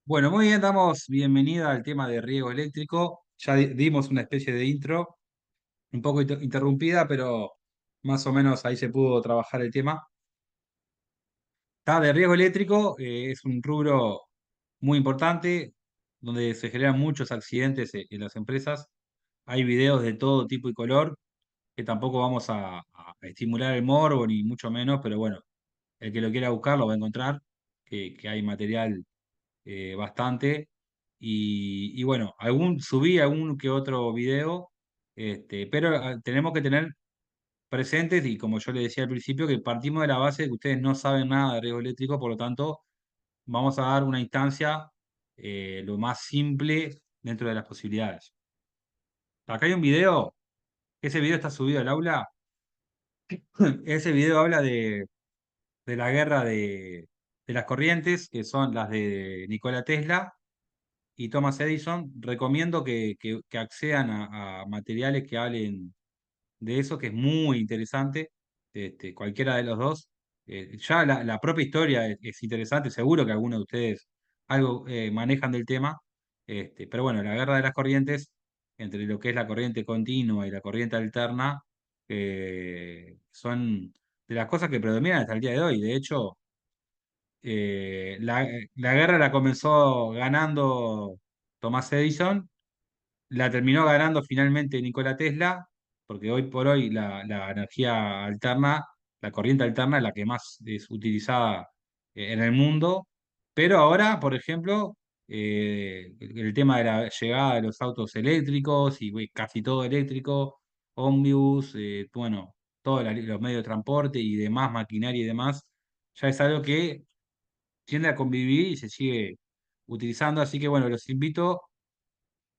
Bueno, muy bien, damos bienvenida al tema de riego eléctrico. Ya dimos una especie de intro, un poco interrumpida, pero más o menos ahí se pudo trabajar el tema. De riego eléctrico, es un rubro muy importante, donde se generan muchos accidentes en las empresas. Hay videos de todo tipo y color, que tampoco vamos a estimular el morbo, ni mucho menos, pero bueno, el que lo quiera buscar lo va a encontrar, que hay material bastante. Y bueno, subí algún que otro video, pero tenemos que tener presentes, y como yo le decía al principio, que partimos de la base de que ustedes no saben nada de riesgo eléctrico, por lo tanto, vamos a dar una instancia lo más simple dentro de las posibilidades. Acá hay un video, ese video está subido al aula. Ese video habla de la guerra de las corrientes, que son las de Nikola Tesla y Thomas Edison. Recomiendo que accedan a materiales que hablen de eso, que es muy interesante, cualquiera de los dos. Ya la propia historia es interesante, seguro que algunos de ustedes algo manejan del tema, pero bueno, la guerra de las corrientes, entre lo que es la corriente continua y la corriente alterna, son de las cosas que predominan hasta el día de hoy. De hecho, la guerra la comenzó ganando Thomas Edison, la terminó ganando finalmente Nikola Tesla, porque hoy por hoy la energía alterna, la corriente alterna es la que más es utilizada en el mundo. Pero ahora, por ejemplo, el tema de la llegada de los autos eléctricos y casi todo eléctrico, ómnibus, bueno, todos los medios de transporte y demás, maquinaria y demás, ya es algo que tiende a convivir y se sigue utilizando. Así que bueno, los invito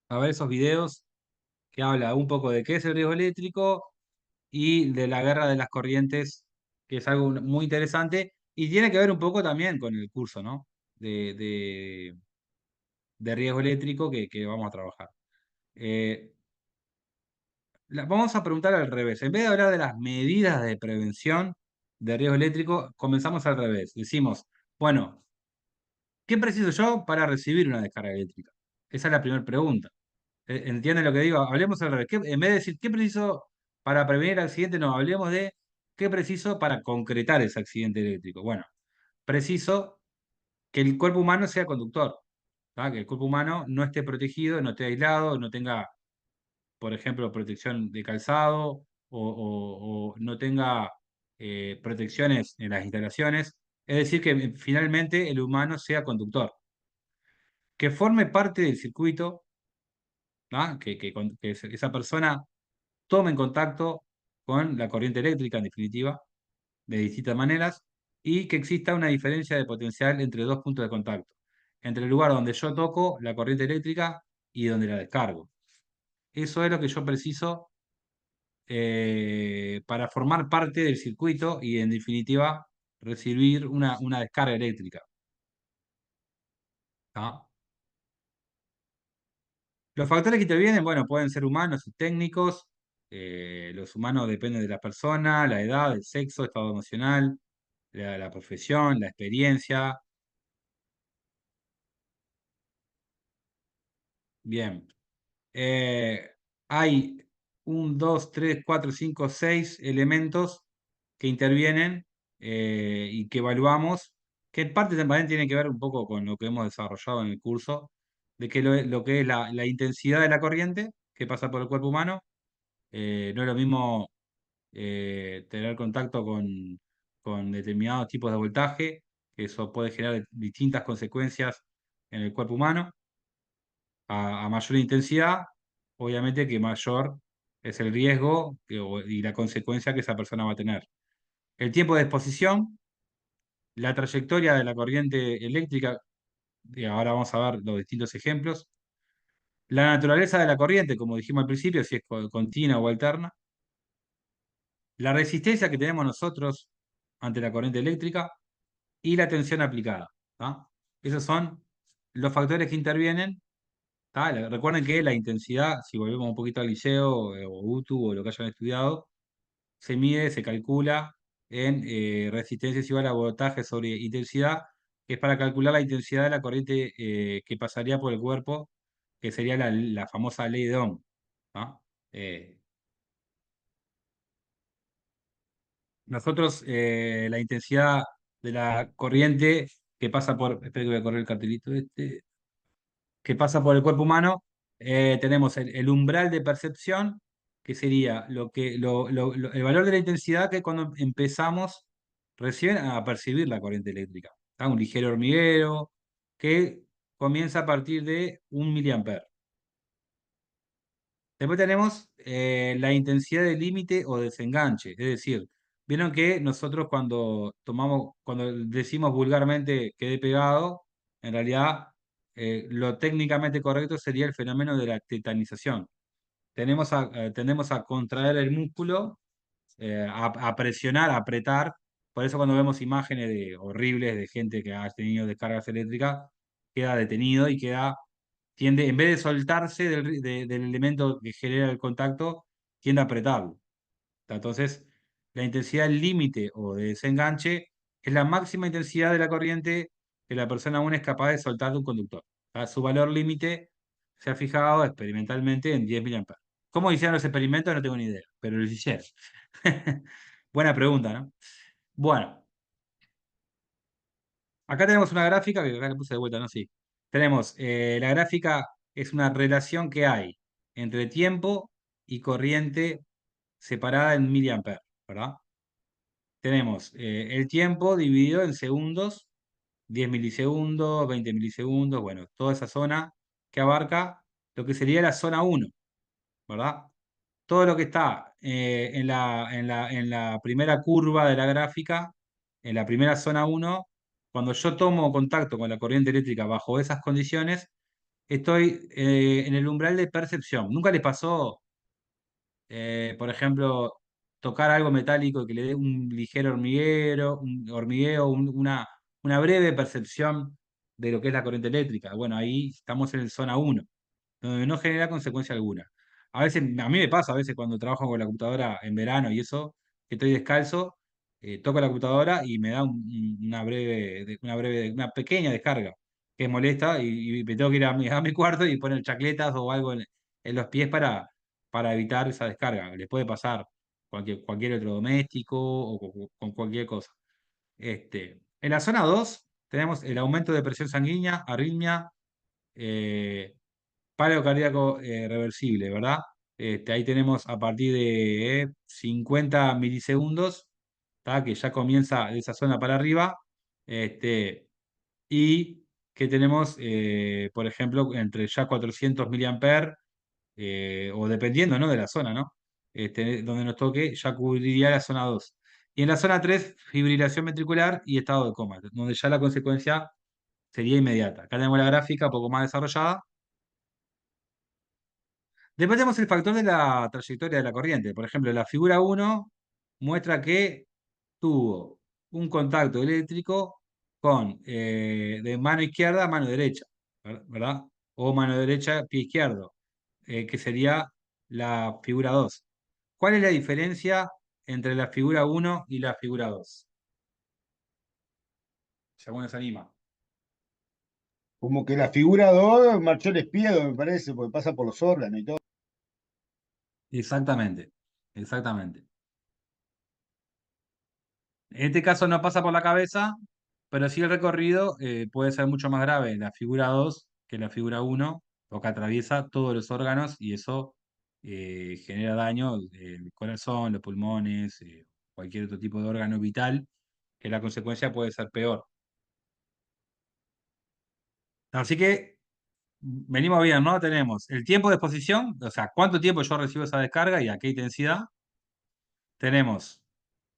a ver esos videos que habla un poco de qué es el riesgo eléctrico y de la guerra de las corrientes, que es algo muy interesante y tiene que ver un poco también con el curso, ¿no? De, de- de riesgo eléctrico que vamos a trabajar. Eh, Vamos a preguntar al revés. En vez de hablar de las medidas de prevención de riesgo eléctrico, comenzamos al revés. Decimos, bueno, ¿qué preciso yo para recibir una descarga eléctrica? Esa es la primera pregunta. ¿Entienden lo que digo? Hablemos al revés. En vez de decir qué preciso para prevenir el accidente, no, hablemos de qué preciso para concretar ese accidente eléctrico. Bueno, preciso que el cuerpo humano sea conductor, ¿tá? Que el cuerpo humano no esté protegido, no esté aislado, no tenga, por ejemplo, protección de calzado o no tenga protecciones en las instalaciones. Es decir, que finalmente el humano sea conductor, que forme parte del circuito, ¿tá? Que esa persona tomen contacto con la corriente eléctrica, en definitiva, de distintas maneras, y que exista una diferencia de potencial entre dos puntos de contacto, entre el lugar donde yo toco la corriente eléctrica y donde la descargo. Eso es lo que yo preciso para formar parte del circuito y, en definitiva, recibir una descarga eléctrica. ¿Tá? Los factores que intervienen, bueno, pueden ser humanos y técnicos. Los humanos dependen de la persona, la edad, el sexo, estado emocional, la profesión, la experiencia. Bien. Eh, Hay un, dos, tres, cuatro, cinco, seis elementos que intervienen y que evaluamos, que en parte también tiene que ver un poco con lo que hemos desarrollado en el curso, de que lo que es la intensidad de la corriente que pasa por el cuerpo humano. No es lo mismo tener contacto con determinados tipos de voltaje, que eso puede generar distintas consecuencias en el cuerpo humano. A mayor intensidad, obviamente que mayor es el riesgo y la consecuencia que esa persona va a tener. El tiempo de exposición, la trayectoria de la corriente eléctrica, y ahora vamos a ver los distintos ejemplos. La naturaleza de la corriente, como dijimos al principio, si es continua o alterna. La resistencia que tenemos nosotros ante la corriente eléctrica y la tensión aplicada. ¿Tá? Esos son los factores que intervienen. Recuerden que la intensidad, si volvemos un poquito al liceo o UTU o lo que hayan estudiado, se mide, se calcula en resistencia es igual a voltaje sobre intensidad, que es para calcular la intensidad de la corriente que pasaría por el cuerpo, que sería la famosa ley de Ohm, ¿no? Eh, Nosotros, la intensidad de la corriente que pasa por, espera que voy a correr el cartelito este, que pasa por el cuerpo humano, tenemos el umbral de percepción, que sería el valor de la intensidad que cuando empezamos recién a percibir la corriente eléctrica. ¿Está? Un ligero hormiguero que comienza a partir de 1 mA. Después tenemos la intensidad de límite o desenganche, es decir, vieron que nosotros cuando decimos vulgarmente quedé pegado, en realidad lo técnicamente correcto sería el fenómeno de la tetanización. Tendemos a contraer el músculo, a presionar, a apretar. Por eso cuando vemos imágenes horribles de gente que ha tenido descargas eléctricas, queda detenido y tiende, en vez de soltarse del elemento que genera el contacto, tiende a apretarlo. Entonces, la intensidad límite o de desenganche es la máxima intensidad de la corriente que la persona aún es capaz de soltar de un conductor. Su valor límite se ha fijado experimentalmente en 10 mA. ¿Cómo hicieron los experimentos? No tengo ni idea, pero lo hicieron. Buena pregunta, ¿no? Bueno, acá tenemos una gráfica, que acá le puse de vuelta, ¿no? Sí. Tenemos, la gráfica es una relación que hay entre tiempo y corriente separada en miliamperes, ¿verdad? Tenemos el tiempo dividido en segundos, 10 milisegundos, 20 milisegundos, bueno, toda esa zona que abarca lo que sería la zona uno, ¿verdad? Todo lo que está en la primera curva de la gráfica, en la primera zona uno, cuando yo tomo contacto con la corriente eléctrica bajo esas condiciones, estoy en el umbral de percepción. ¿Nunca les pasó, por ejemplo, tocar algo metálico y que le dé un ligero hormigueo, una breve percepción de lo que es la corriente eléctrica? Bueno, ahí estamos en el zona uno, donde no genera consecuencia alguna. A veces, a mí me pasa, a veces cuando trabajo con la computadora en verano y eso, que estoy descalzo, toco la computadora y me da una pequeña descarga que es molesta y me tengo que ir a mi cuarto y poner chacletas o algo en los pies para evitar esa descarga. Les puede pasar cualquier otro doméstico o con cualquier cosa. En la zona 2 tenemos el aumento de presión sanguínea, arritmia, eh, paro cardíaco reversible, ¿verdad? Ahí tenemos a partir de 50 milisegundos, ¿tá? Que ya comienza de esa zona para arriba, este, y que tenemos, por ejemplo, entre ya 400 miliamperes, o dependiendo, ¿no? De la zona, ¿no? Donde nos toque, ya cubriría la zona 2. Y en la zona 3 fibrilación ventricular y estado de coma, donde ya la consecuencia sería inmediata. Acá tenemos la gráfica un poco más desarrollada. Después tenemos el factor de la trayectoria de la corriente. Por ejemplo, la figura uno muestra que tuvo un contacto eléctrico de mano izquierda a mano derecha, ¿verdad? O mano derecha, pie izquierdo, que sería la figura 2. ¿Cuál es la diferencia entre la figura uno y la figura 2? Si alguno se anima. Como que la figura 2 marchó el espiedo, me parece, porque pasa por los órganos y todo. Exactamente, exactamente. En este caso no pasa por la cabeza, pero sí el recorrido puede ser mucho más grave en la figura 2 que en la figura uno, porque atraviesa todos los órganos y eso genera daño el corazón, los pulmones, cualquier otro tipo de órgano vital, que la consecuencia puede ser peor. Así que venimos bien, ¿no? Tenemos el tiempo de exposición, o sea, cuánto tiempo yo recibo esa descarga y a qué intensidad. Tenemos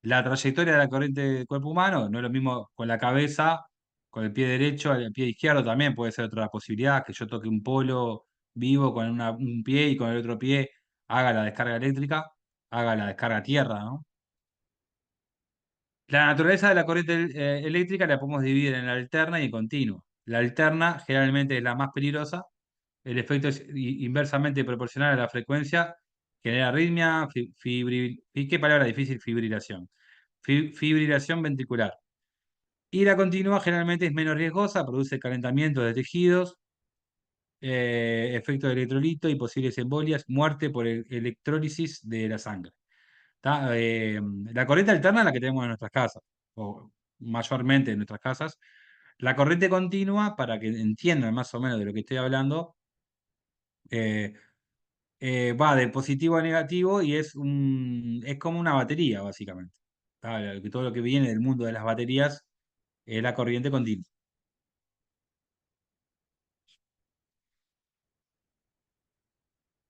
la trayectoria de la corriente del cuerpo humano, no es lo mismo con la cabeza, con el pie derecho, el pie izquierdo también puede ser otra posibilidad, que yo toque un polo vivo con un pie y con el otro pie haga la descarga eléctrica, haga la descarga a tierra, ¿no? La naturaleza de la corriente eléctrica la podemos dividir en la alterna y en continua. La alterna generalmente es la más peligrosa, el efecto es inversamente proporcional a la frecuencia, genera arritmia, ¿qué palabra difícil? Fibrilación. Fibrilación ventricular. Y la continua generalmente es menos riesgosa, produce calentamiento de tejidos, efecto de electrolito y posibles embolias, muerte por electrólisis de la sangre. ¿Tá? La corriente alterna es la que tenemos en nuestras casas, o mayormente en nuestras casas. La corriente continua, para que entiendan más o menos de lo que estoy hablando, eh, va de positivo a negativo y es como una batería, básicamente. ¿Tá? Todo lo que viene del mundo de las baterías es la corriente continua.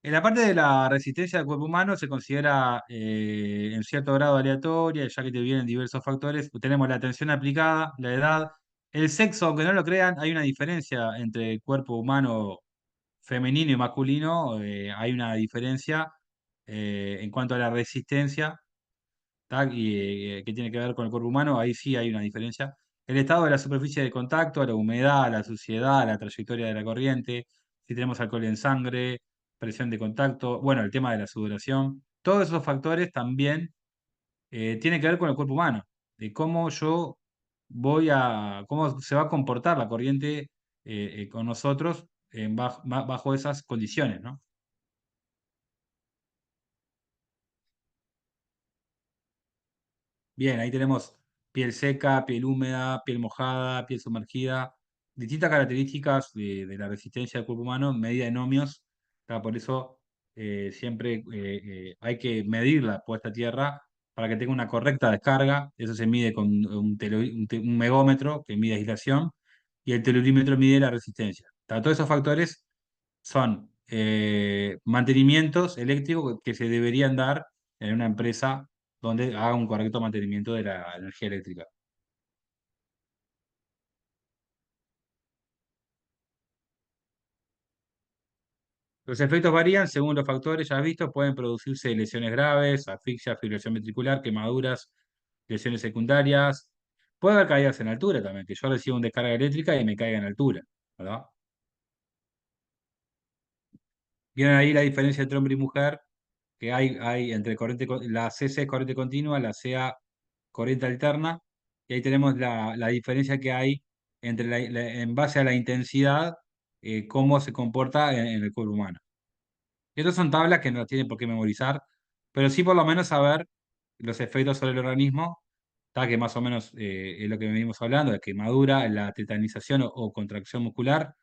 En la parte de la resistencia del cuerpo humano se considera en cierto grado aleatoria, ya que te vienen diversos factores. Tenemos la atención aplicada, la edad, el sexo, aunque no lo crean, hay una diferencia entre el cuerpo humano femenino y masculino, hay una diferencia en cuanto a la resistencia. ¿Tá? Y que tiene que ver con el cuerpo humano, ahí sí hay una diferencia. El estado de la superficie de contacto, la humedad, la suciedad, la trayectoria de la corriente, si tenemos alcohol en sangre, presión de contacto, bueno, el tema de la sudoración, todos esos factores también tienen que ver con el cuerpo humano, de cómo yo cómo se va a comportar la corriente con nosotros bajo esas condiciones, ¿no? Bien, ahí tenemos piel seca, piel húmeda, piel mojada, piel sumergida, distintas características de la resistencia del cuerpo humano, medida en ohmios. Por eso siempre hay que medir la puesta a tierra para que tenga una correcta descarga. Eso se mide con un megómetro que mide aislación y el telurímetro mide la resistencia. Todos esos factores son mantenimientos eléctricos que se deberían dar en una empresa donde haga un correcto mantenimiento de la energía eléctrica. Los efectos varían según los factores ya vistos, pueden producirse lesiones graves, asfixia, fibrilación ventricular, quemaduras, lesiones secundarias. Puede haber caídas en altura también, que yo reciba una descarga eléctrica y me caiga en altura, ¿verdad? Vienen ahí la diferencia entre hombre y mujer, que hay entre la CC es corriente continua, la CA corriente alterna, y ahí tenemos la diferencia que hay entre en base a la intensidad, cómo se comporta en el cuerpo humano. Estas son tablas que no las tienen por qué memorizar, pero sí por lo menos saber los efectos sobre el organismo, que más o menos es lo que venimos hablando, de quemadura, la tetanización o contracción muscular,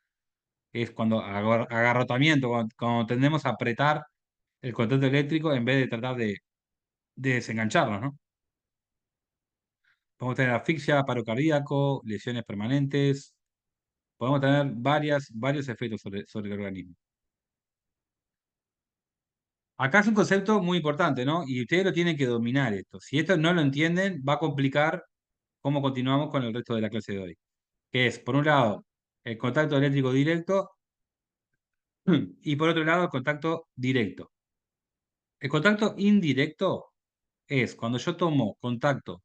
es cuando agarrotamiento, cuando tendemos a apretar el contacto eléctrico en vez de tratar de desengancharlo, ¿no? Podemos tener asfixia, paro cardíaco, lesiones permanentes, podemos tener varios efectos sobre el organismo. Acá es un concepto muy importante, ¿no? Y ustedes lo tienen que dominar esto. Si esto no lo entienden, va a complicar cómo continuamos con el resto de la clase de hoy. Que es, por un lado, el contacto eléctrico directo y por otro lado, el contacto directo. El contacto indirecto es cuando yo tomo contacto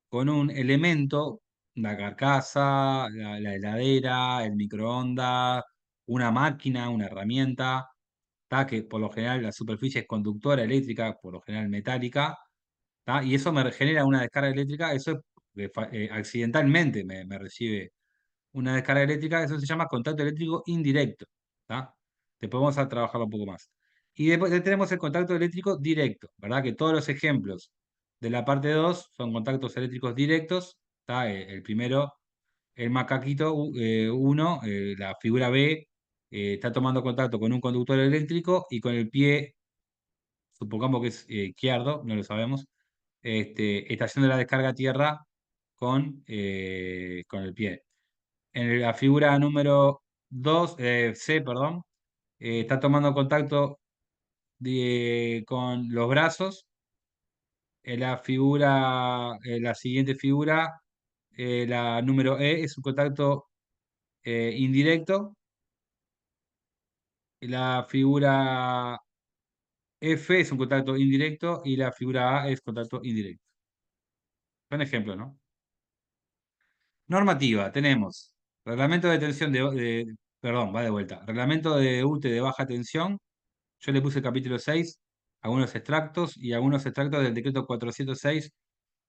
con un elemento, la carcasa, la heladera, el microondas, una máquina, una herramienta, que por lo general la superficie es conductora eléctrica, por lo general metálica, y eso me genera una descarga eléctrica, eso es accidentalmente me recibe una descarga eléctrica, eso se llama contacto eléctrico indirecto. ¿Tá? Después vamos a trabajarlo un poco más. Y después tenemos el contacto eléctrico directo, ¿verdad? Que todos los ejemplos de la parte 2 son contactos eléctricos directos. ¿Tá? El primero, el macaquito 1, la figura B, está tomando contacto con un conductor eléctrico y con el pie, supongamos que es izquierdo, no lo sabemos, está haciendo la descarga a tierra con el pie. En la figura número 2 C, perdón, está tomando contacto con los brazos. En la siguiente figura, la número E, es un contacto indirecto. La figura F es un contacto indirecto y la figura A es contacto indirecto. Son ejemplos, ¿no? Normativa, tenemos reglamento de tensión perdón, va de vuelta. Reglamento de UTE de baja tensión. Yo le puse capítulo 6, algunos extractos y algunos extractos del decreto 406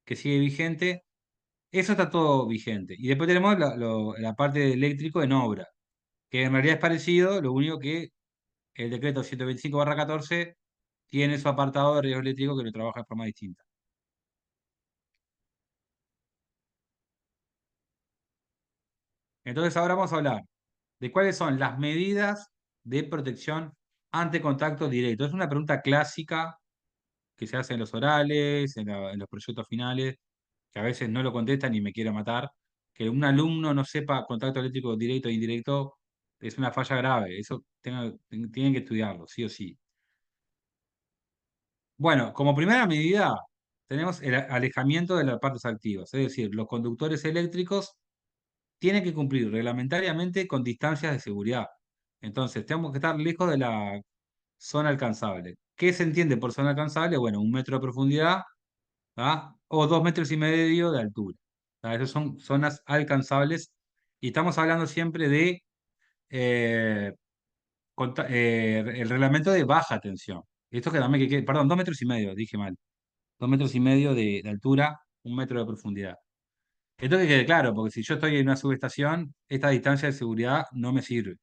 que sigue vigente. Eso está todo vigente. Y después tenemos la parte de eléctrico en obra, que en realidad es parecido, lo único que el decreto 125/14 tiene su apartado de riesgo eléctrico que lo trabaja de forma distinta. Entonces ahora vamos a hablar de cuáles son las medidas de protección ante contacto directo. Es una pregunta clásica que se hace en los orales, en los proyectos finales, que a veces no lo contestan y me quiere matar. Que un alumno no sepa contacto eléctrico directo e indirecto es una falla grave. Eso tienen que estudiarlo, sí o sí. Bueno, como primera medida, tenemos el alejamiento de las partes activas, es decir, los conductores eléctricos tienen que cumplir reglamentariamente con distancias de seguridad. Entonces, tenemos que estar lejos de la zona alcanzable. ¿Qué se entiende por zona alcanzable? Bueno, 1 metro de profundidad, ¿ah? O 2,5 metros de altura. ¿Ah? Esas son zonas alcanzables y estamos hablando siempre de eh, el reglamento de baja tensión. Esto que también perdón, 2,5 metros, dije mal. 2,5 metros de altura, 1 metro de profundidad. Esto que quede claro, porque si yo estoy en una subestación, esta distancia de seguridad no me sirve.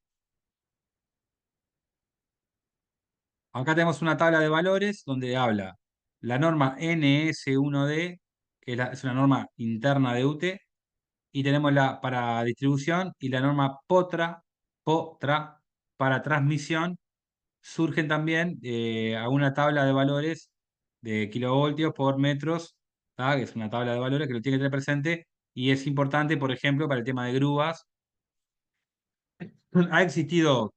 Acá tenemos una tabla de valores donde habla la norma NS1D, que es una norma interna de UTE, y tenemos la para distribución y la norma POTRA para transmisión. Surgen también a una tabla de valores de kilovoltios por metros, ¿tá? Que es una tabla de valores que lo tiene que tener presente y es importante, por ejemplo, para el tema de grúas. Ha existido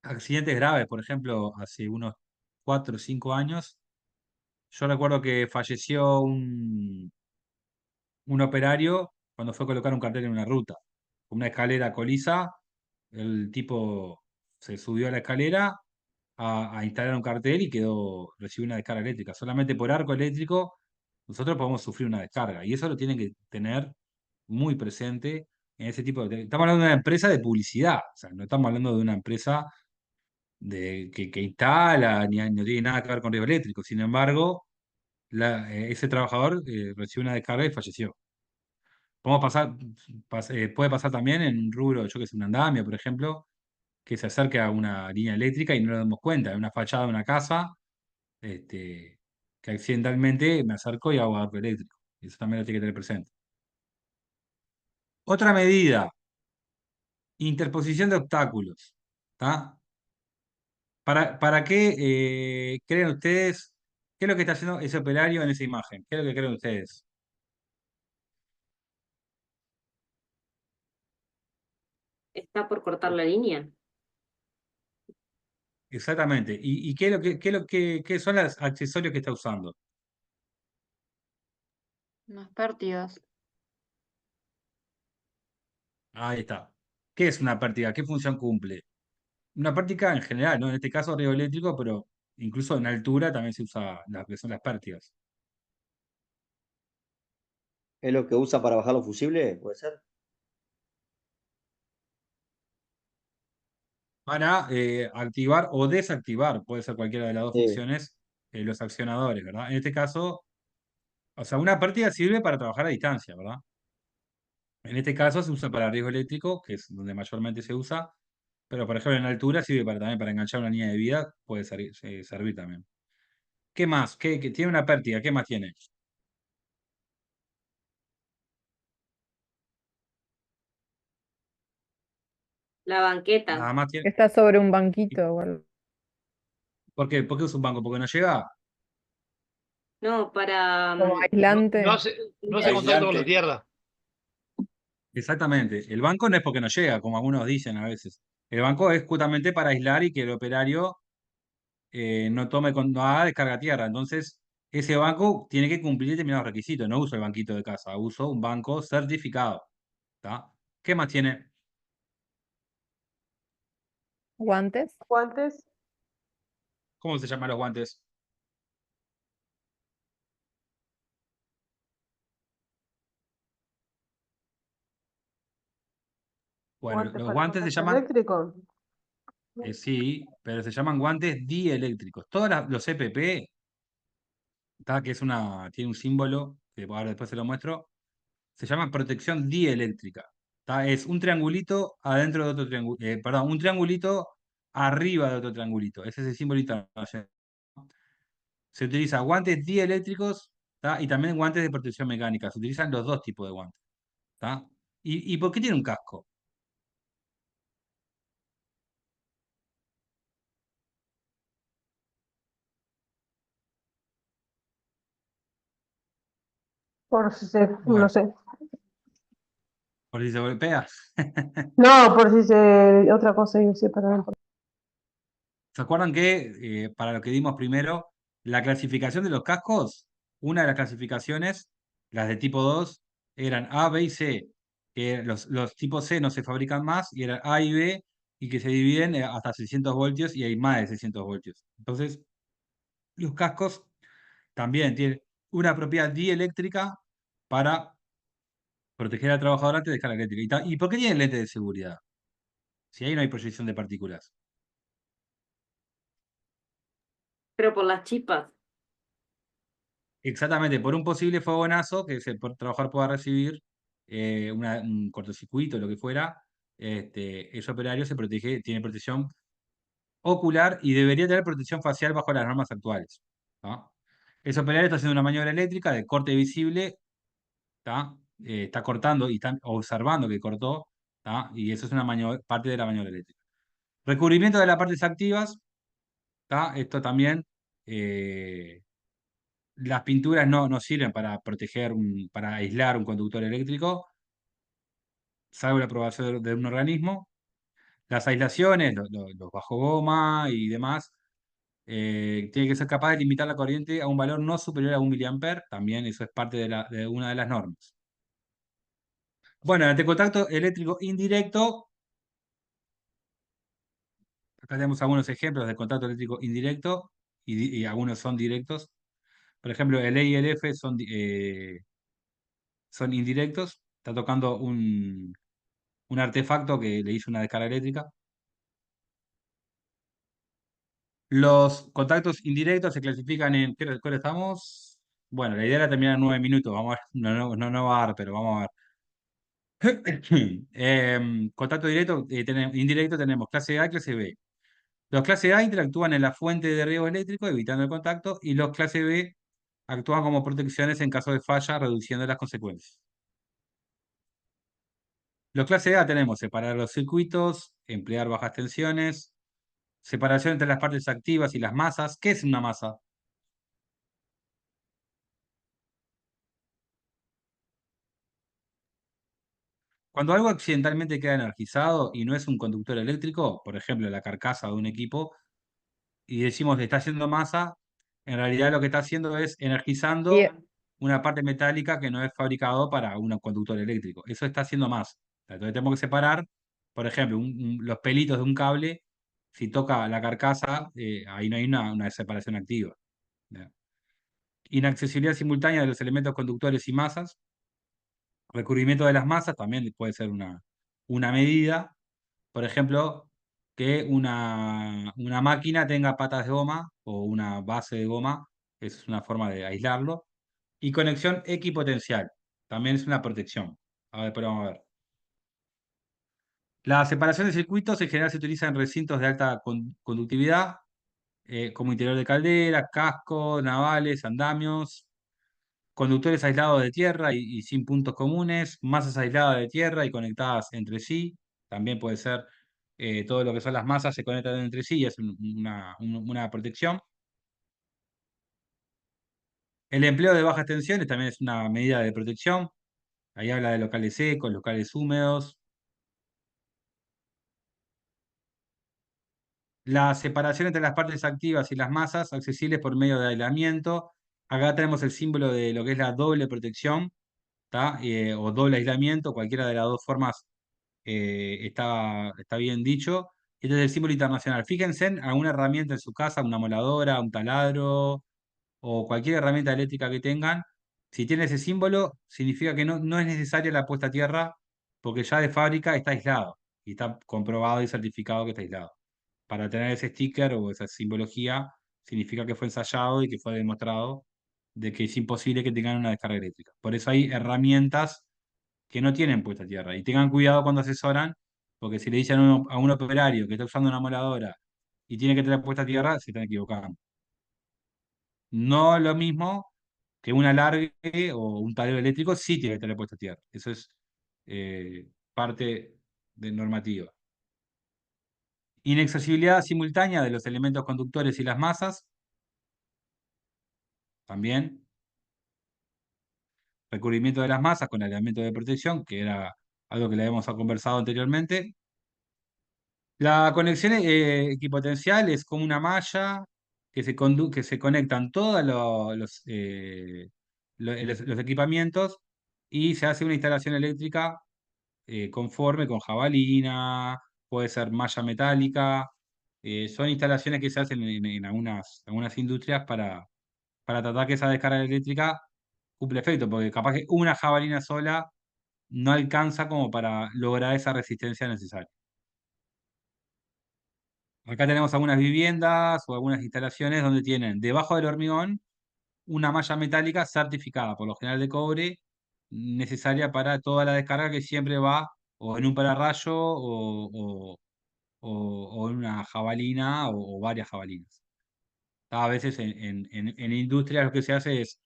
accidentes graves, por ejemplo, hace unos 4 o 5 años. Yo recuerdo que falleció un operario cuando fue a colocar un cartel en una ruta. Una escalera coliza, el tipo se subió a la escalera a instalar un cartel y recibió una descarga eléctrica. Solamente por arco eléctrico nosotros podemos sufrir una descarga y eso lo tienen que tener muy presente en ese tipo de... Estamos hablando de una empresa de publicidad, o sea, no estamos hablando de una empresa que instala, ni no tiene nada que ver con riesgo eléctrico. Sin embargo, ese trabajador recibió una descarga y falleció. Podemos puede pasar también en un rubro, yo que sé, un andamio, por ejemplo, que se acerque a una línea eléctrica y no nos damos cuenta, en una fachada de una casa, este, que accidentalmente me acerco y hago arco eléctrico. Eso también lo tiene que tener presente. Otra medida, interposición de obstáculos. ¿Tá? ¿Para qué creen ustedes? ¿Qué es lo que está haciendo ese operario en esa imagen? ¿Qué es lo que creen ustedes? ¿Está por cortar la línea? Exactamente. ¿Y qué son los accesorios que está usando? Unas pértigas. Ahí está. ¿Qué es una pértiga? ¿Qué función cumple? Una pértiga en general, ¿no? En este caso río eléctrico, pero incluso en altura también se usa las que son las pértigas. ¿Es lo que usa para bajar los fusibles? ¿Puede ser? Para activar o desactivar, puede ser cualquiera de las dos Sí. funciones, los accionadores, ¿verdad? En este caso, o sea, una pértiga sirve para trabajar a distancia, ¿verdad? En este caso se usa para riesgo eléctrico, que es donde mayormente se usa, pero por ejemplo en altura sirve también para enganchar una línea de vida, puede servir también. ¿Qué más? ¿Qué tiene una pértiga? ¿Qué más tiene? La banqueta. Nada más tiene. Está sobre un banquito o algo. ¿Por qué? ¿Por qué usa un banco? ¿Porque no llega? No, para Como No, aislante. no hace contacto con la Aislante. tierra. Exactamente. El banco no es porque no llega, como algunos dicen a veces. El banco es justamente para aislar y que el operario no haga descarga a tierra. Entonces, ese banco tiene que cumplir determinados requisitos. No uso el banquito de casa, uso un banco certificado. ¿Tá? ¿Qué más tiene? Guantes. Guantes, ¿Cómo se llaman los guantes? Bueno, guantes los para guantes se contacto llaman, eléctrico. sí, pero se llaman guantes dieléctricos. Todos los EPP, ¿tá? Que tiene un símbolo, que ahora después se lo muestro, se llama protección dieléctrica. ¿Tá? Es un triangulito adentro de otro triangulito, perdón, un triangulito arriba de otro triangulito. Ese es el símbolo internacional. Se utiliza guantes dieléctricos, ¿tá? Y también guantes de protección mecánica. Se utilizan los dos tipos de guantes. ¿Tá? ¿Y por qué tiene un casco? Por si se, no Bueno, sé. por si se golpea. No, por si se, otra cosa, yo sé, pero no importa. ¿Se acuerdan que, para lo que dimos primero, la clasificación de los cascos, una de las clasificaciones, las de tipo 2, eran A, B y C, que los tipos C no se fabrican más, y eran A y B, y que se dividen hasta 600 voltios, y hay más de 600 voltios. Entonces, los cascos también tienen una propiedad dieléctrica para proteger al trabajador antes de descarga eléctrica. ¿Y por qué tienen lentes de seguridad? Si ahí no hay proyección de partículas. Pero por las chispas. Exactamente, por un posible fogonazo que el trabajador pueda recibir, un cortocircuito, lo que fuera, ese operario se protege, tiene protección ocular y debería tener protección facial bajo las normas actuales. ¿Tá? Ese operario está haciendo una maniobra eléctrica de corte visible, ¿tá? Está cortando y está observando que cortó, ¿tá? Y eso es una parte de la maniobra eléctrica. Recubrimiento de las partes activas, ¿tá? Esto también. Las pinturas no sirven para proteger, para aislar un conductor eléctrico, salvo la aprobación de un organismo. Las aislaciones, los bajo goma y demás, tiene que ser capaz de limitar la corriente a un valor no superior a 1 miliamper. También eso es parte de una de las normas. Bueno, ante contacto eléctrico indirecto, acá tenemos algunos ejemplos de contacto eléctrico indirecto y algunos son directos. Por ejemplo, el E y el F son indirectos. Está tocando un artefacto que le hizo una descarga eléctrica. Los contactos indirectos se clasifican en. ¿Cuál estamos? Bueno, la idea era terminar en 9 minutos. Vamos a ver. No va a dar, pero vamos a ver. Contacto directo, indirecto tenemos clase A y clase B. Los clase A interactúan en la fuente de riesgo eléctrico, evitando el contacto, y los clase B actúan como protecciones en caso de falla, reduciendo las consecuencias. Los clase A tenemos separar los circuitos, emplear bajas tensiones, separación entre las partes activas y las masas. ¿Qué es una masa? Cuando algo accidentalmente queda energizado y no es un conductor eléctrico, por ejemplo, la carcasa de un equipo, y decimos que está haciendo masa, en realidad lo que está haciendo es energizando Y una parte metálica que no es fabricado para un conductor eléctrico. Eso está haciendo masa. Entonces tenemos que separar, por ejemplo, los pelitos de un cable, si toca la carcasa, ahí no hay una separación activa. ¿Ya? Inaccesibilidad simultánea de los elementos conductores y masas. Recubrimiento de las masas también puede ser una medida. Por ejemplo, que una máquina tenga patas de goma o una base de goma, es una forma de aislarlo. Y conexión equipotencial, también es una protección. A ver, pero vamos a ver. La separación de circuitos en general se utiliza en recintos de alta conductividad, como interior de calderas, cascos, navales, andamios, conductores aislados de tierra y sin puntos comunes, masas aisladas de tierra y conectadas entre sí. También puede ser todo lo que son las masas se conectan entre sí y es una protección. El empleo de bajas tensiones también es una medida de protección. Ahí habla de locales secos, locales húmedos. La separación entre las partes activas y las masas accesibles por medio de aislamiento. Acá tenemos el símbolo de lo que es la doble protección, ¿tá? O doble aislamiento, cualquiera de las dos formas está bien dicho. Este es el símbolo internacional. Fíjense en alguna herramienta en su casa, una moladora, un taladro o cualquier herramienta eléctrica que tengan. Si tiene ese símbolo, significa que no es necesaria la puesta a tierra porque ya de fábrica está aislado y está comprobado y certificado que está aislado. Para tener ese sticker o esa simbología, significa que fue ensayado y que fue demostrado de que es imposible que tengan una descarga eléctrica. Por eso hay herramientas que no tienen puesta tierra. Y tengan cuidado cuando asesoran, porque si le dicen a un operario que está usando una moladora y tiene que tener puesta tierra, se están equivocando. No lo mismo que un alargue o un tablero eléctrico sí tiene que tener puesta tierra. Eso es parte de normativa. Inaccesibilidad simultánea de los elementos conductores y las masas. También. Recubrimiento de las masas con aislamiento de protección, que era algo que le habíamos conversado anteriormente. La conexión equipotencial es como una malla que se conectan todos los equipamientos y se hace una instalación eléctrica conforme con jabalina, puede ser malla metálica. Son instalaciones que se hacen en algunas industrias para tratar que esa descarga eléctrica cumple efecto, porque capaz que una jabalina sola no alcanza como para lograr esa resistencia necesaria. Acá tenemos algunas viviendas o algunas instalaciones donde tienen debajo del hormigón una malla metálica certificada, por lo general de cobre, necesaria para toda la descarga que siempre va o en un pararrayo o en una jabalina o varias jabalinas. A veces en industrias lo que se hace es,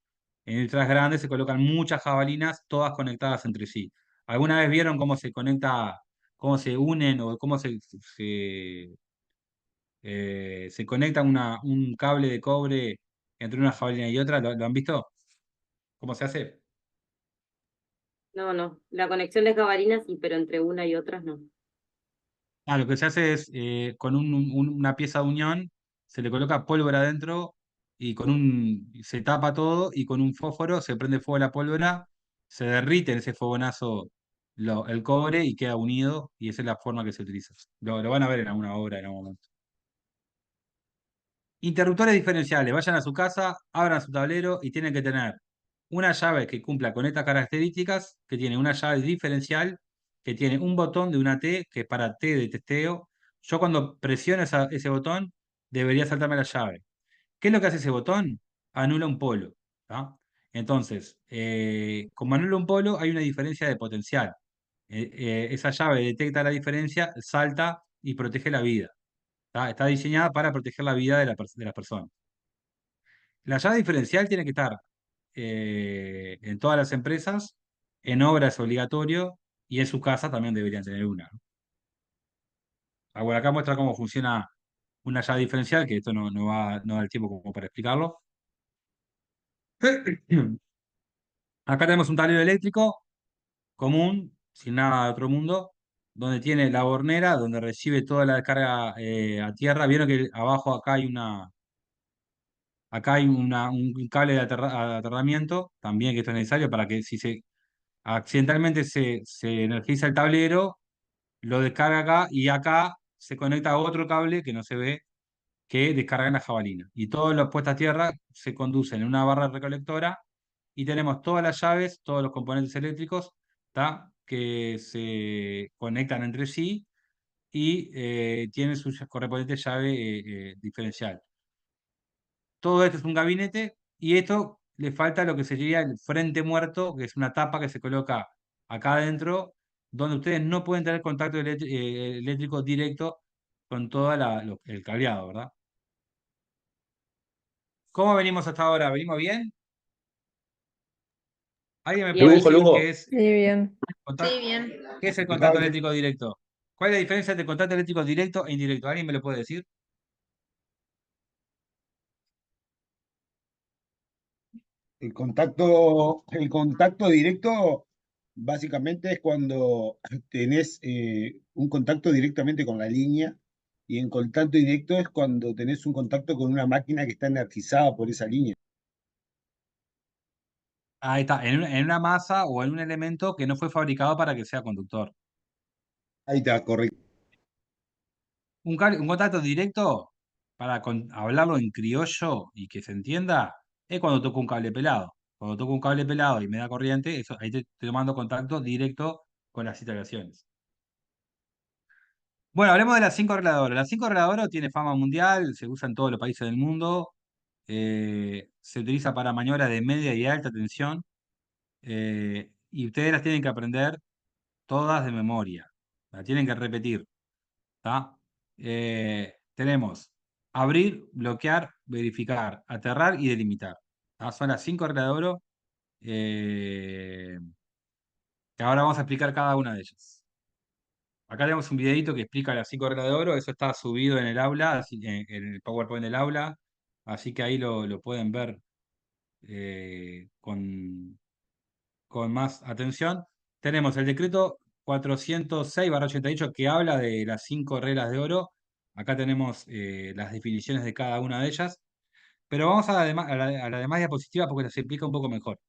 en industrias grandes se colocan muchas jabalinas, todas conectadas entre sí. ¿Alguna vez vieron cómo se conecta, cómo se unen o cómo se conecta un cable de cobre entre una jabalina y otra? ¿Lo han visto? ¿Cómo se hace? No, no. La conexión de jabalinas sí, pero entre una y otras no. Lo que se hace es con una pieza de unión, se le coloca pólvora adentro y se tapa todo y con un fósforo se prende fuego a la pólvora, se derrite en ese fogonazo el cobre y queda unido y esa es la forma que se utiliza. Lo van a ver en alguna obra en algún momento. Interruptores diferenciales, vayan a su casa, abran su tablero y tienen que tener una llave que cumpla con estas características, que tiene una llave diferencial, que tiene un botón de una T, que es para T de testeo. Yo cuando presiono ese botón, debería saltarme la llave. ¿Qué es lo que hace ese botón? Anula un polo. ¿Tá? Entonces, como anula un polo, hay una diferencia de potencial. Esa llave detecta la diferencia, salta y protege la vida. Está diseñada para proteger la vida de las personas. La llave diferencial tiene que estar en todas las empresas, en obra es obligatorio y en su casa también deberían tener una. ¿No? Bueno, acá muestra cómo funciona una llave diferencial, que esto no da el tiempo como para explicarlo. Acá tenemos un tablero eléctrico común, sin nada de otro mundo, donde tiene la bornera, donde recibe toda la descarga a tierra. Vieron que abajo acá hay un cable de aterramiento, también que esto es necesario para que si accidentalmente se energiza el tablero, lo descarga acá y acá se conecta a otro cable que no se ve, que descarga en la jabalina. Y todas las puestas a tierra se conducen en una barra recolectora y tenemos todas las llaves, todos los componentes eléctricos, ¿tá? Que se conectan entre sí y tienen su correspondiente llave diferencial. Todo esto es un gabinete y esto le falta lo que sería el frente muerto, que es una tapa que se coloca acá adentro, donde ustedes no pueden tener contacto eléctrico directo con todo el cableado, ¿verdad? ¿Cómo venimos hasta ahora? ¿Venimos bien? ¿Alguien me puede Bien. Lujo, decir lujo. Sí, bien. Bien. qué es el contacto Impecable. eléctrico directo? ¿Cuál es la diferencia entre contacto eléctrico directo e indirecto? ¿Alguien me lo puede decir? El contacto directo básicamente es cuando tenés un contacto directamente con la línea y en contacto directo es cuando tenés un contacto con una máquina que está energizada por esa línea. Ahí está, en una masa o en un elemento que no fue fabricado para que sea conductor. Ahí está, correcto. Un contacto directo, para hablarlo en criollo y que se entienda, es cuando toco un cable pelado. Cuando toco un cable pelado y me da corriente, ahí te estoy tomando contacto directo con las instalaciones. Bueno, hablemos de las 5 regladoras. Las 5 regladoras tiene fama mundial, se usa en todos los países del mundo, se utiliza para maniobras de media y alta tensión. y ustedes las tienen que aprender todas de memoria. Las tienen que repetir. ¿Tá? Tenemos abrir, bloquear, verificar, aterrar y delimitar. ¿Tá? Son las 5 reglas de oro que ahora vamos a explicar cada una de ellas. Acá tenemos un videito que explica las 5 reglas de oro. Eso está subido en el aula, en el PowerPoint del aula. Así que ahí lo pueden ver con más atención. Tenemos el decreto 406/88 que habla de las 5 reglas de oro. Acá tenemos las definiciones de cada una de ellas. Pero vamos a la demás diapositiva porque las explica un poco mejor.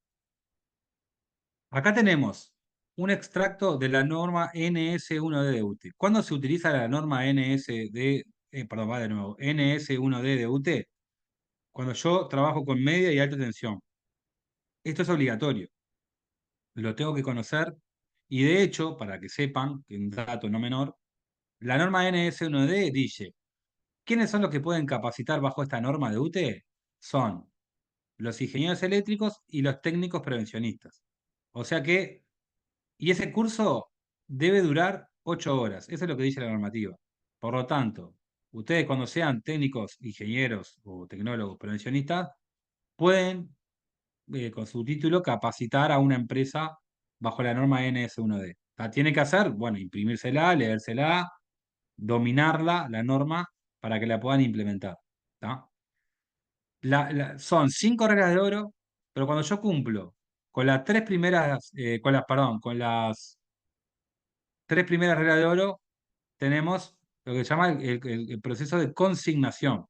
Acá tenemos un extracto de la norma NS1D de UTE. ¿Cuándo se utiliza la norma perdón, va de nuevo, NS1D de UTE? Cuando yo trabajo con media y alta tensión. Esto es obligatorio. Lo tengo que conocer. Y de hecho, para que sepan, que un dato no menor, la norma NS1D dice, ¿quiénes son los que pueden capacitar bajo esta norma de UTE? Son los ingenieros eléctricos y los técnicos prevencionistas. O sea que, y ese curso debe durar 8 horas, eso es lo que dice la normativa. Por lo tanto, ustedes cuando sean técnicos, ingenieros o tecnólogos prevencionistas, pueden, con su título, capacitar a una empresa bajo la norma NS1D. La tiene que hacer, bueno, imprimírsela, leérsela, dominarla, la norma, para que la puedan implementar. ¿Tá? Son 5 reglas de oro, pero cuando yo cumplo con las tres primeras, con las 3 primeras reglas de oro, tenemos lo que se llama el proceso de consignación.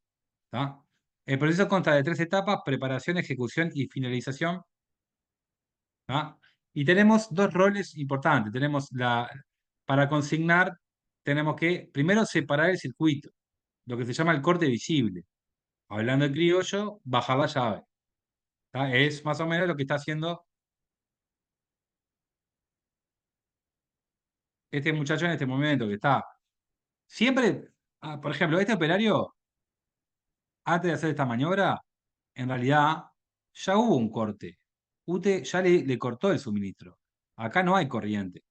¿Tá? El proceso consta de 3 etapas: preparación, ejecución y finalización. ¿Tá? Y tenemos 2 roles importantes. Para consignar, tenemos que primero separar el circuito, lo que se llama el corte visible. Hablando en criollo, bajar la llave. ¿Tá? Es más o menos lo que está haciendo este muchacho en este momento, que está siempre, por ejemplo, este operario, antes de hacer esta maniobra, en realidad ya hubo un corte. UTE ya le cortó el suministro. Acá no hay corriente.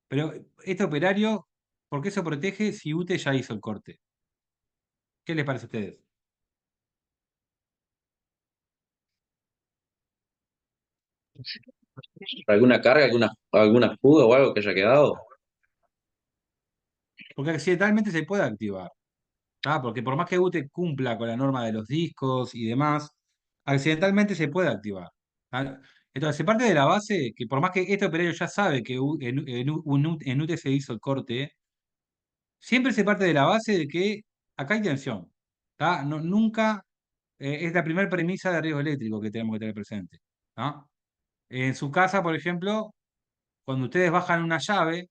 Pero este operario, ¿por qué se protege si UTE ya hizo el corte? ¿Qué les parece a ustedes? ¿Alguna carga, alguna fuga o algo que haya quedado? Porque accidentalmente se puede activar. Porque por más que UTE cumpla con la norma de los discos y demás, accidentalmente se puede activar. ¿Tá? Entonces, se parte de la base que por más que este operario ya sabe que en UTE se hizo el corte, siempre se parte de la base de que acá hay tensión. ¿Tá? Nunca es la primera premisa de riesgo eléctrico que tenemos que tener presente. ¿Tá? En su casa, por ejemplo, cuando ustedes bajan una llave,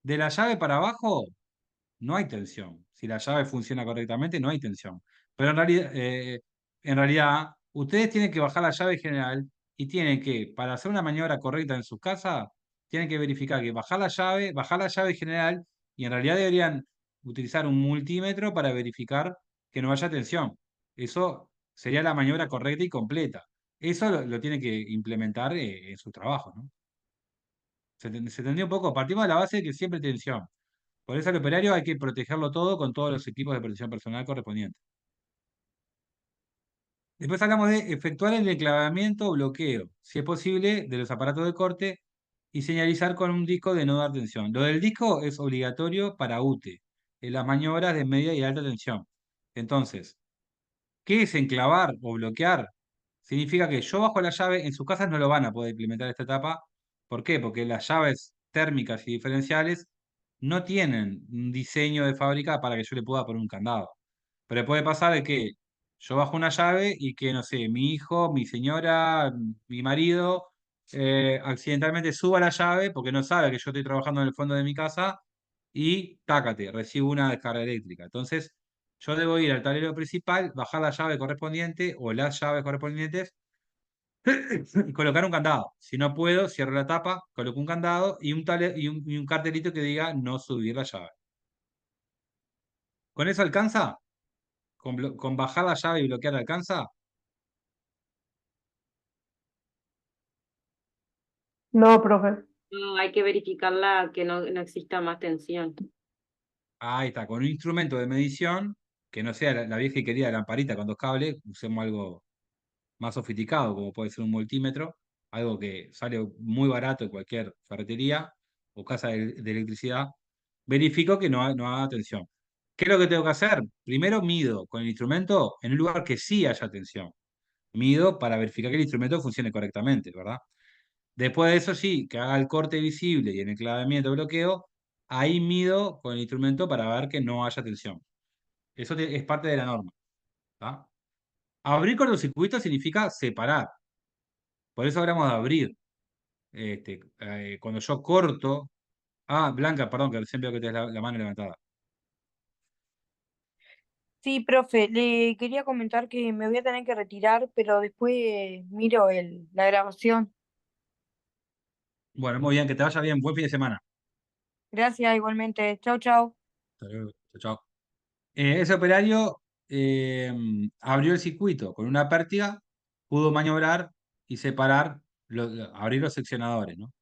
de la llave para abajo no hay tensión. Si la llave funciona correctamente, no hay tensión. Pero en realidad, ustedes tienen que bajar la llave general y tienen que, para hacer una maniobra correcta en su casa, tienen que verificar que bajar la llave general, y en realidad deberían utilizar un multímetro para verificar que no haya tensión. Eso sería la maniobra correcta y completa. Eso lo tienen que implementar en sus trabajos, ¿no? ¿Se entendió un poco? Partimos de la base de que siempre hay tensión. Por eso al operario hay que protegerlo todo con todos los equipos de protección personal correspondientes. Después hablamos de efectuar el enclavamiento o bloqueo, si es posible, de los aparatos de corte y señalizar con un disco de no dar tensión. Lo del disco es obligatorio para UTE, en las maniobras de media y alta tensión. Entonces, ¿qué es enclavar o bloquear? Significa que yo bajo la llave, en sus casas no lo van a poder implementar esta etapa. ¿Por qué? Porque las llaves térmicas y diferenciales no tienen un diseño de fábrica para que yo le pueda poner un candado. Pero puede pasar de que yo bajo una llave y que, no sé, mi hijo, mi señora, mi marido, accidentalmente suba la llave porque no sabe que yo estoy trabajando en el fondo de mi casa y tácate, recibo una descarga eléctrica. Entonces, yo debo ir al tablero principal, bajar la llave correspondiente o las llaves correspondientes y colocar un candado. Si no puedo, cierro la tapa, coloco un candado y un cartelito que diga no subir la llave. ¿Con eso alcanza? ¿Con bajar la llave y bloquear alcanza? No, profe. No, hay que verificarla que no exista más tensión. Ahí está, con un instrumento de medición, que no sea la vieja y querida lamparita con dos cables, usemos algo más sofisticado, como puede ser un multímetro, algo que sale muy barato en cualquier ferretería o casa de electricidad. Verifico que no haga tensión. ¿Qué es lo que tengo que hacer? Primero mido con el instrumento en un lugar que sí haya tensión. Mido para verificar que el instrumento funcione correctamente, ¿verdad? Después de eso sí, que haga el corte visible y el enclavamiento bloqueo, ahí mido con el instrumento para ver que no haya tensión. Eso es parte de la norma. ¿Tá? Abrir cortocircuito significa separar. Por eso hablamos de abrir. Cuando yo corto. Ah, Blanca, perdón, que recién veo que tienes la mano levantada. Sí, profe, le quería comentar que me voy a tener que retirar, pero después miro la grabación. Bueno, muy bien, que te vaya bien. Buen fin de semana. Gracias, igualmente. Chau, chau. Hasta luego. Chao, chao. Ese operario abrió el circuito con una pértiga, pudo maniobrar y separar, abrir los seccionadores, ¿no?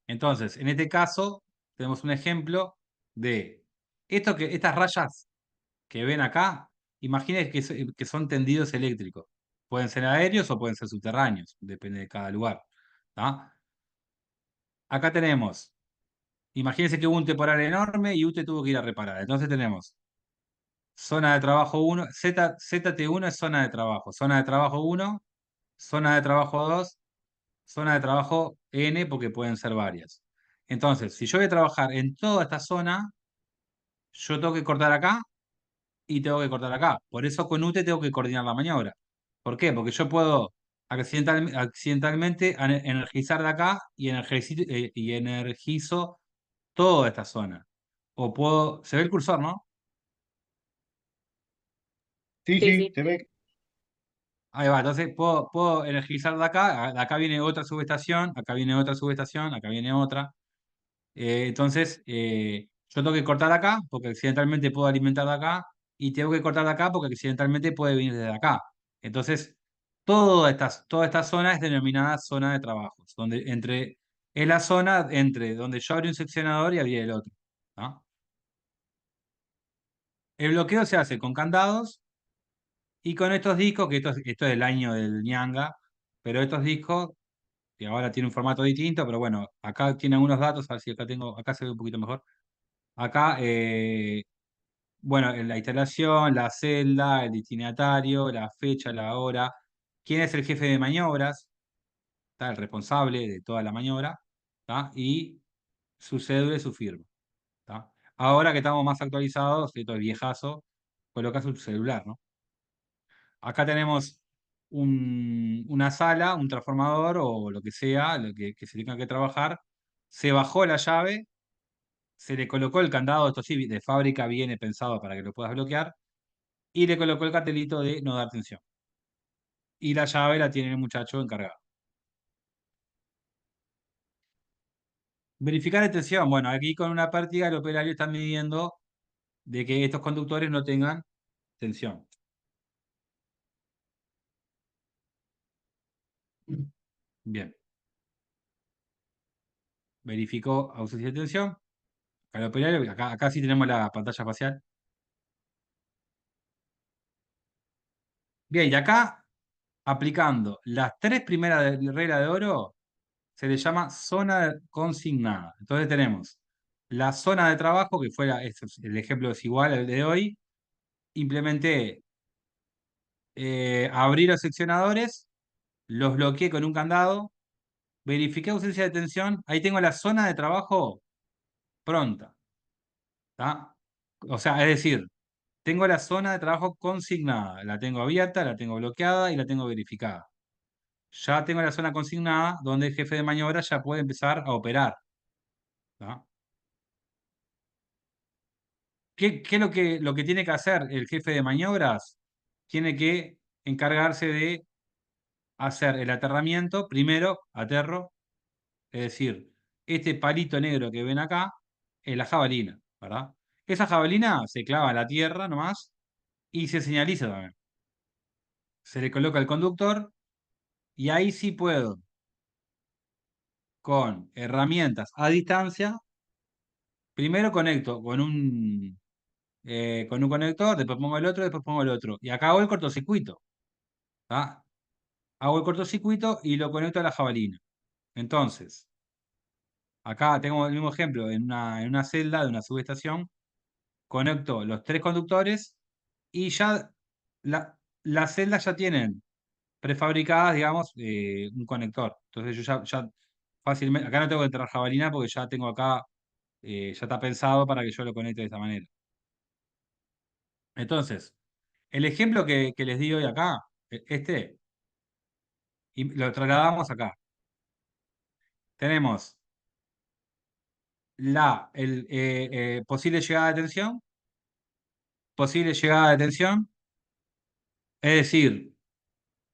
Entonces, en este caso, tenemos un ejemplo de estas rayas que ven acá, imaginen que son tendidos eléctricos. Pueden ser aéreos o pueden ser subterráneos, depende de cada lugar. ¿Tá? Acá tenemos, imagínense que hubo un temporal enorme y usted tuvo que ir a reparar. Entonces tenemos zona de trabajo 1, ZT1 es zona de trabajo 1, zona de trabajo 2, zona de trabajo N, porque pueden ser varias. Entonces, si yo voy a trabajar en toda esta zona, yo tengo que cortar acá y tengo que cortar acá. Por eso con UTE tengo que coordinar la maniobra. ¿Por qué? Porque yo puedo accidentalmente energizar de acá y energizo toda esta zona. O puedo, se ve el cursor, ¿no? Sí, Sí, sí, sí. se ve. Ahí va, entonces puedo energizar de acá viene otra subestación, acá viene otra subestación, acá viene otra. Yo tengo que cortar acá porque accidentalmente puedo alimentar de acá y tengo que cortar de acá porque accidentalmente puede venir desde acá. Entonces, toda esta zona es denominada zona de trabajos, es la zona entre donde yo abrí un seccionador y abrí el otro. ¿No? El bloqueo se hace con candados y con estos discos, que esto es del año del ñanga, pero estos discos, que ahora tienen un formato distinto, pero bueno, acá tiene algunos datos, a ver si acá se ve un poquito mejor. Acá, bueno, en la instalación, la celda, el destinatario, la fecha, la hora, quién es el jefe de maniobras, ¿tá? El responsable de toda la maniobra, ¿tá? Y su cédula y su firma. ¿Tá? Ahora que estamos más actualizados, esto es viejazo, colocas su celular, ¿no? Acá tenemos una sala, un transformador o lo que sea, que se tenga que trabajar. Se bajó la llave, se le colocó el candado, esto sí, de fábrica viene pensado para que lo puedas bloquear, y le colocó el cartelito de no dar tensión. Y la llave la tiene el muchacho encargado. Verificar la tensión. Bueno, aquí con una pértiga el operario está midiendo de que estos conductores no tengan tensión. Bien. Verificó ausencia de tensión. Acá el operario, acá sí tenemos la pantalla facial. Bien, y acá, aplicando las tres primeras reglas de oro, se le llama zona consignada. Entonces tenemos la zona de trabajo, que fue el ejemplo es igual al de hoy. Implementé abrí los seccionadores, los bloqueé con un candado, verifiqué ausencia de tensión, ahí tengo la zona de trabajo pronta. ¿Tá? O sea, es decir, tengo la zona de trabajo consignada, la tengo abierta, la tengo bloqueada y la tengo verificada. Ya tengo la zona consignada donde el jefe de maniobra ya puede empezar a operar. ¿Tá? ¿Qué es lo que tiene que hacer el jefe de maniobras? Tiene que encargarse de hacer el aterramiento, primero aterro, es decir, este palito negro que ven acá es la jabalina, ¿verdad? Esa jabalina se clava en la tierra nomás y se señaliza también. Se le coloca el conductor Y ahí sí puedo, con herramientas a distancia, primero conecto con un conector, después pongo el otro, después pongo el otro. Y acá hago el cortocircuito. ¿Tá? Hago el cortocircuito y lo conecto a la jabalina. Entonces, acá tengo el mismo ejemplo, en una celda de una subestación, conecto los tres conductores y ya las celdas ya tienen prefabricadas, digamos, un conector. Entonces yo ya fácilmente, acá no tengo que entrar jabalina porque ya tengo acá, ya está pensado para que yo lo conecte de esta manera. Entonces, el ejemplo que les di hoy acá, y lo trasladamos acá. Tenemos posible llegada de tensión, posible llegada de tensión, es decir,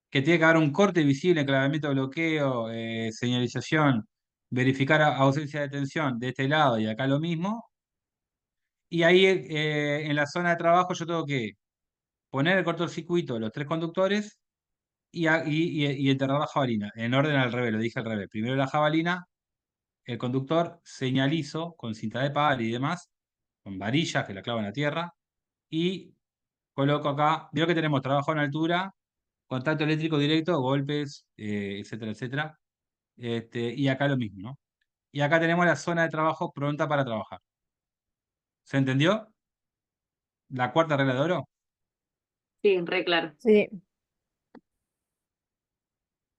que tiene que haber un corte visible, enclavamiento de bloqueo, señalización, verificar ausencia de tensión de este lado y acá lo mismo. Y ahí en la zona de trabajo yo tengo que poner el cortocircuito de los tres conductores y enterrar la jabalina, en orden al revés, lo dije al revés. Primero la jabalina, el conductor, señalizo con cinta de par y demás, con varillas que la clavo en la tierra, y coloco acá, veo que tenemos trabajo en altura, contacto eléctrico directo, golpes, etcétera, etcétera. Y acá lo mismo, ¿no? Y acá tenemos la zona de trabajo pronta para trabajar. ¿Se entendió? La cuarta regla de oro. Sí, re claro. Sí,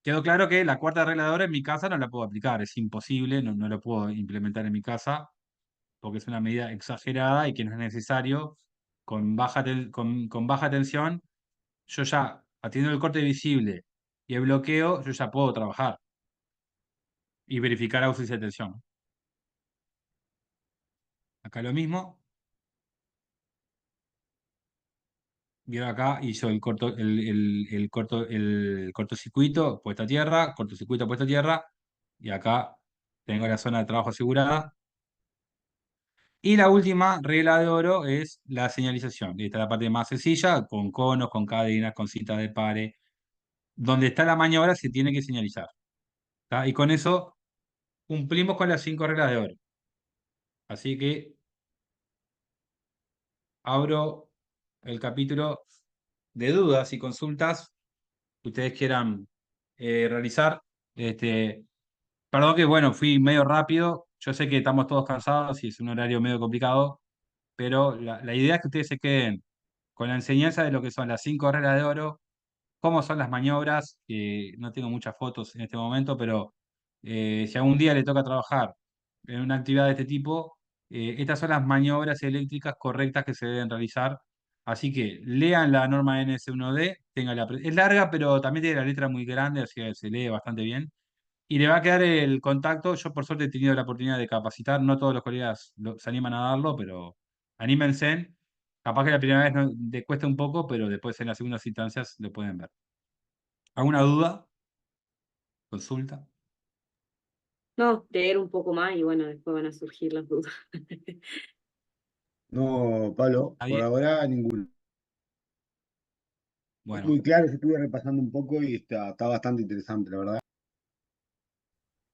Quedó claro que la cuarta regla de oro en mi casa no la puedo aplicar, es imposible, no lo puedo implementar en mi casa, porque es una medida exagerada y que no es necesario. Con baja tensión, yo ya, atiendo el corte visible y el bloqueo, yo ya puedo trabajar y verificar ausencia de tensión. Acá lo mismo. Vieron acá, hizo el cortocircuito, puesta a tierra, cortocircuito, puesta a tierra, y acá tengo la zona de trabajo asegurada. Y la última regla de oro es la señalización. Esta es la parte más sencilla, con conos, con cadenas, con cinta de pare. Donde está la maniobra se tiene que señalizar. ¿Tá? Y con eso cumplimos con las 5 reglas de oro. Así que abro el capítulo de dudas y consultas que ustedes quieran realizar. Este, Perdón que, bueno, fui medio rápido. Yo sé que estamos todos cansados y es un horario medio complicado, pero la idea es que ustedes se queden con la enseñanza de lo que son las 5 reglas de oro, cómo son las maniobras, que no tengo muchas fotos en este momento, pero si algún día le toca trabajar en una actividad de este tipo, estas son las maniobras eléctricas correctas que se deben realizar. Así que lean la norma NS1D, es larga, pero también tiene la letra muy grande, así que se lee bastante bien. Y le va a quedar el contacto. Yo por suerte he tenido la oportunidad de capacitar, no todos los colegas se animan a darlo, pero anímense. Capaz que la primera vez le cuesta un poco, pero después en las segundas instancias lo pueden ver. ¿Alguna duda? ¿Consulta? No, leer un poco más y bueno, después van a surgir las dudas. No, Pablo, por ¿Nadie? ahora ninguno. Bueno. Muy claro, yo estuve repasando un poco y está bastante interesante, la verdad.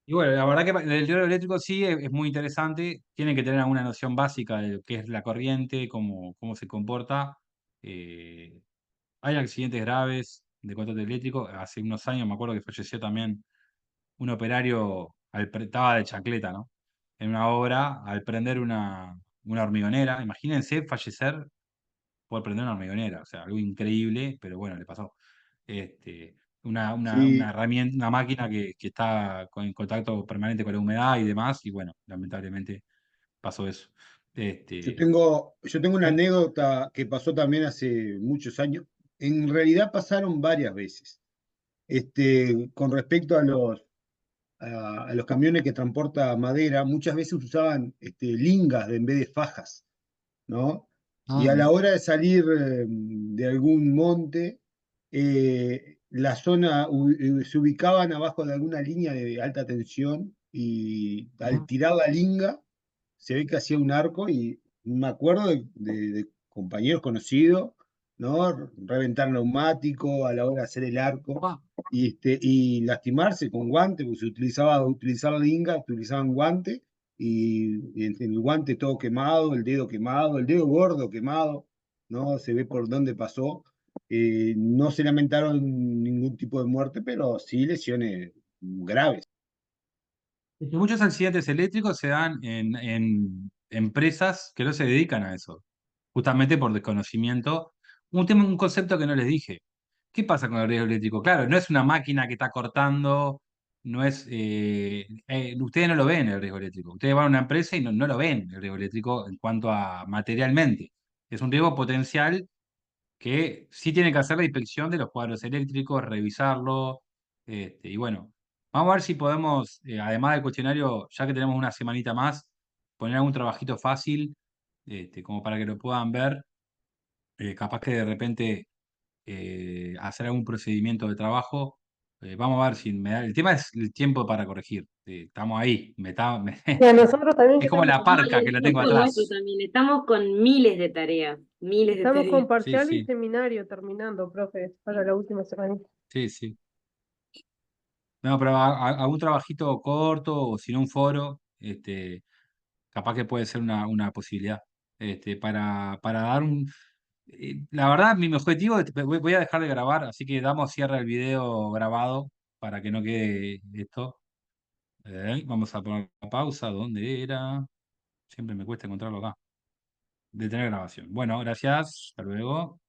Y bueno, la verdad que el teórico eléctrico sí es muy interesante. Tienen que tener alguna noción básica de lo que es la corriente, cómo se comporta. Eh, Hay accidentes graves de contacto eléctrico. Hace unos años me acuerdo que falleció también un operario, estaba de chancleta, ¿no? En una obra, al prender una hormigonera. Imagínense fallecer por prender una hormigonera. O sea, algo increíble, pero bueno, le pasó. Este, una Sí, herramienta, una máquina que está en contacto permanente con la humedad y demás, y bueno, lamentablemente pasó eso. yo Este, tengo una eh, anécdota que pasó también hace muchos años. En realidad pasaron varias veces. Con respecto a los camiones que transporta madera, muchas veces usaban lingas en vez de fajas, ¿no? Y ah, a la mirá. hora de salir de algún monte, la zona se ubicaban abajo de alguna línea de alta tensión y al Ujú. tirar la linga se ve que hacía un arco y me acuerdo de compañeros conocidos ¿no? Reventar neumático a la hora de hacer el arco Ah, y lastimarse con guante, porque se utilizar linga, utilizaban guante y en el guante todo quemado, el dedo gordo quemado, ¿no? Se ve por dónde pasó. No se lamentaron ningún tipo de muerte, pero sí lesiones graves. es que muchos accidentes eléctricos se dan en empresas que no se dedican a eso, justamente por desconocimiento. Un concepto que no les dije. ¿Qué pasa con el riesgo eléctrico? Claro, no es una máquina que está cortando, no es, ustedes no lo ven el riesgo eléctrico. Ustedes van a una empresa y no lo ven el riesgo eléctrico en cuanto a materialmente. Es un riesgo potencial que sí tiene que hacer la inspección de los cuadros eléctricos, revisarlo, y bueno, vamos a ver si podemos, además del cuestionario, ya que tenemos una semanita más, poner algún trabajito fácil, como para que lo puedan ver, capaz que de repente hacer algún procedimiento de trabajo. Vamos a ver si me da. El tema es el tiempo para corregir. Estamos ahí. Y a nosotros también Es que como la estamos, No, y parca que el la tengo tiempo nuestro atrás. también. Estamos con miles de tareas, miles de estamos con tareas. Sí, parcial y sí, seminario terminando, profe, para la última semana. sí, sí. No, pero algún trabajito corto o si no un foro, capaz que puede ser una posibilidad. Para dar un. La verdad, mi objetivo es. Voy a dejar de grabar, así que damos cierre al video grabado para que no quede esto. Vamos a poner la pausa. ¿Dónde era? Siempre me cuesta encontrarlo acá. Detener grabación. Bueno, gracias. Hasta luego.